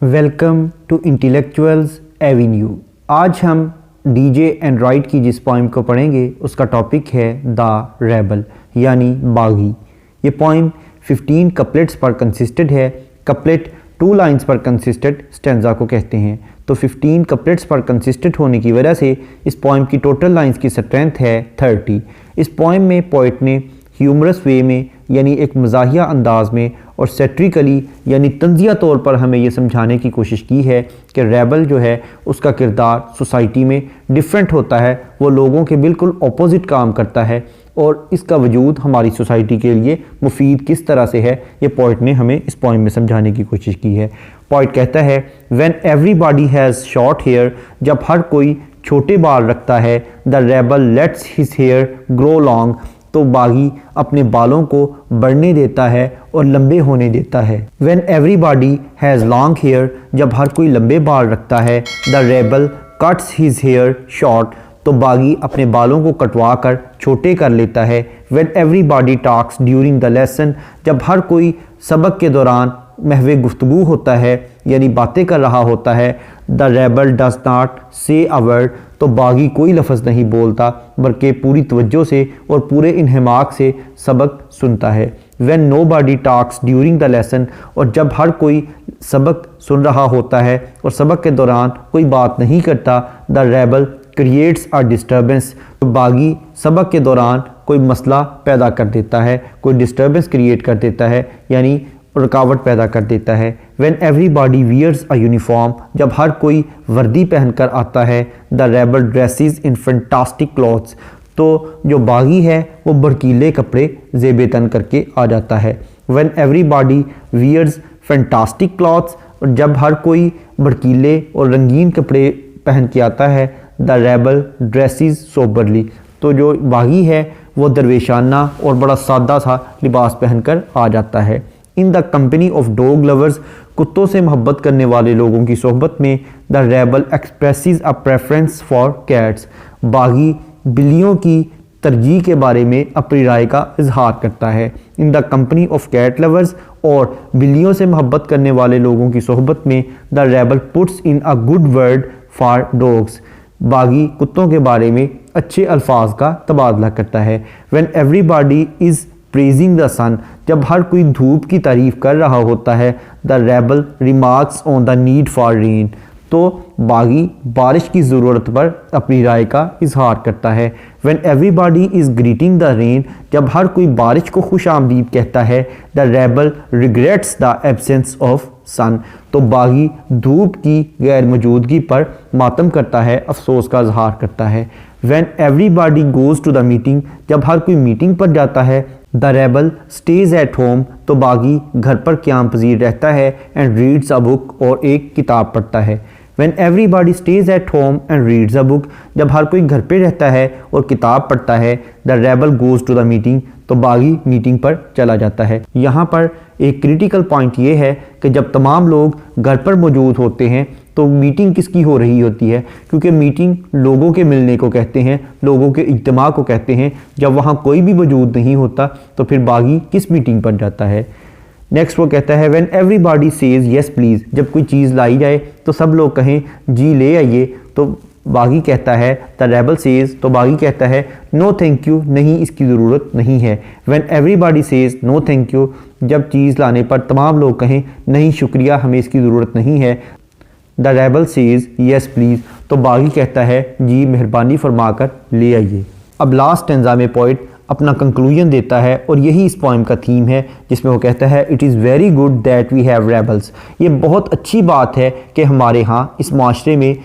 Welcome to intellectuals Avenue. आज हम DJ Android की जिस पोइम को पढ़ेंगे उसका टॉपिक है द रेबल यानी बागी। ये पोइम 15 कपलेट्स पर कंसिस्टेड है। कपलेट 2 लाइंस पर कंसिस्टेड स्टेंजा को कहते हैं। तो 15 कपलेट्स पर कंसिस्टेड होने की वजह से इस पोइम की टोटल लाइंस की स्ट्रेंथ है 30। इस पोइम में पोइट ने ह्यूमरस वे में यानी एक मज़ाहिया अंदाज में और सेट्रिकली यानी तंजिया तौर पर हमें ये समझाने की कोशिश की है कि रेबल जो है उसका किरदार सोसाइटी में डिफरेंट होता है, वो लोगों के बिल्कुल अपोजिट काम करता है और इसका वजूद हमारी सोसाइटी के लिए मुफीद किस तरह से है ये पोइट ने हमें इस पोइम में समझाने की कोशिश की है। पोइट कहता है when everybody has short hair, जब हर कोई छोटे बाल रखता है, the rebel lets his hair grow long, तो बागी अपने बालों को बढ़ने देता है और लंबे होने देता है। When everybody has long hair, जब हर कोई लंबे बाल रखता है, the rebel cuts his hair short, तो बागी अपने बालों को कटवा कर छोटे कर लेता है। When everybody talks during the lesson, जब हर कोई सबक के दौरान महवे गुफ्तगू होता है यानी बातें कर रहा होता है, द रेबल डज नॉट से अ वर्ड, तो बागी कोई लफ्ज़ नहीं बोलता बल्कि पूरी तवज्जो से और पूरे इन्हमाक से सबक सुनता है। When nobody talks during the lesson, और जब हर कोई सबक सुन रहा होता है और सबक के दौरान कोई बात नहीं करता, the rebel creates a disturbance, तो बागी सबक के दौरान कोई मसला पैदा कर देता है, कोई डिस्टर्बेंस क्रिएट कर देता है यानी रुकावट पैदा कर देता है। When everybody wears a uniform, जब हर कोई वर्दी पहनकर आता है, the rebel dresses in fantastic clothes, तो जो बागी है वो भड़कीले कपड़े ज़ेब तन करके आ जाता है। When everybody wears fantastic clothes, और जब हर कोई भड़कीले और रंगीन कपड़े पहन के आता है, the rebel dresses soberly, तो जो बागी है वो दरवेशाना और बड़ा सादा सा लिबास पहनकर आ जाता है। In the company of dog lovers, कुत्तों से मोहब्बत करने वाले लोगों की सोहबत में, the rebel expresses a preference for cats, बागी बिल्लियों की तरजीह के बारे में अपनी राय का इजहार करता है। In the company of cat lovers, और बिल्लियों से मोहब्बत करने वाले लोगों की सोहबत में, the rebel puts in a good word for dogs, बागी कुत्तों के बारे में अच्छे अल्फाज का तबादला करता है। When everybody is praising the sun, जब हर कोई धूप की तारीफ कर रहा होता है, the rebel remarks on the need for rain, तो बागी बारिश की ज़रूरत पर अपनी राय का इजहार करता है। When everybody is greeting the rain, जब हर कोई बारिश को खुश आमदीद कहता है, the rebel regrets the absence of sun, तो बागी धूप की गैर मौजूदगी पर मातम करता है, अफसोस का इजहार करता है। When everybody goes to the meeting, जब हर कोई मीटिंग पर जाता है, the rebel stays at home, तो बागी घर पर क़याम पज़ीर रहता है, एंड रीड्स अ बुक, और एक किताब पढ़ता है। When everybody stage at home and reads a book, जब हर कोई घर पे रहता है और किताब पढ़ता है, the rebel goes to the meeting, तो बागी मीटिंग पर चला जाता है। यहाँ पर एक क्रिटिकल पॉइंट ये है कि जब तमाम लोग घर पर मौजूद होते हैं तो मीटिंग किसकी हो रही होती है, क्योंकि मीटिंग लोगों के मिलने को कहते हैं, लोगों के इज्तिमा को कहते हैं। जब वहाँ कोई भी मौजूद नहीं होता तो फिर बागी किस मीटिंग पर जाता है। नेक्स्ट वो कहता है when everybody says yes please, जब कोई चीज़ लाई जाए तो सब लोग कहें जी ले आइए, तो बागी कहता है द रेबल सेज, तो बागी कहता है नो थैंक यू, नहीं इसकी ज़रूरत नहीं है। When everybody says no thank you, जब चीज़ लाने पर तमाम लोग कहें नहीं शुक्रिया, हमें इसकी ज़रूरत नहीं है, the rebel says yes please, तो बागी कहता है जी मेहरबानी फरमाकर ले आइए। अब लास्ट स्टेंजा में पोइट अपना कंक्लूजन देता है और यही इस पोइम का थीम है, जिसमें वो कहता है it is very good that we have rebels, ये बहुत अच्छी बात है कि हमारे यहाँ इस माशरे में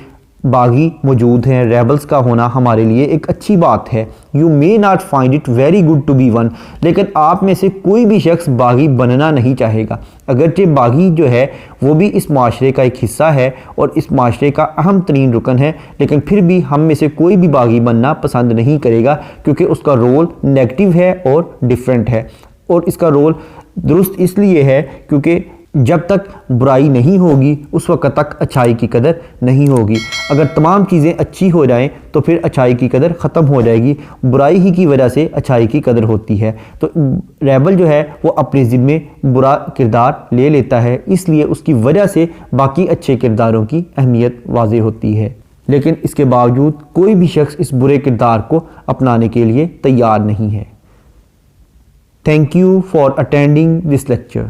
बागी मौजूद हैं, रेबल्स का होना हमारे लिए एक अच्छी बात है। You may not find it very good to be one, लेकिन आप में से कोई भी शख्स बागी बनना नहीं चाहेगा। अगरचे बागी जो है वो भी इस माशरे का एक हिस्सा है और इस माशरे का अहम तरीन रुकन है, लेकिन फिर भी हम में से कोई भी बागी बनना पसंद नहीं करेगा, क्योंकि उसका रोल नेगेटिव है और डिफरेंट है। और इसका रोल दुरुस्त इसलिए है क्योंकि जब तक बुराई नहीं होगी उस वक्त तक अच्छाई की कदर नहीं होगी। अगर तमाम चीज़ें अच्छी हो जाएं तो फिर अच्छाई की कदर ख़त्म हो जाएगी। बुराई ही की वजह से अच्छाई की कदर होती है। तो रेबल जो है वो अपने ज़िम्मे बुरा किरदार ले लेता है, इसलिए उसकी वजह से बाकी अच्छे किरदारों की अहमियत वाज़ेह होती है। लेकिन इसके बावजूद कोई भी शख्स इस बुरे किरदार को अपनाने के लिए तैयार नहीं है। Thank you for attending this lecture.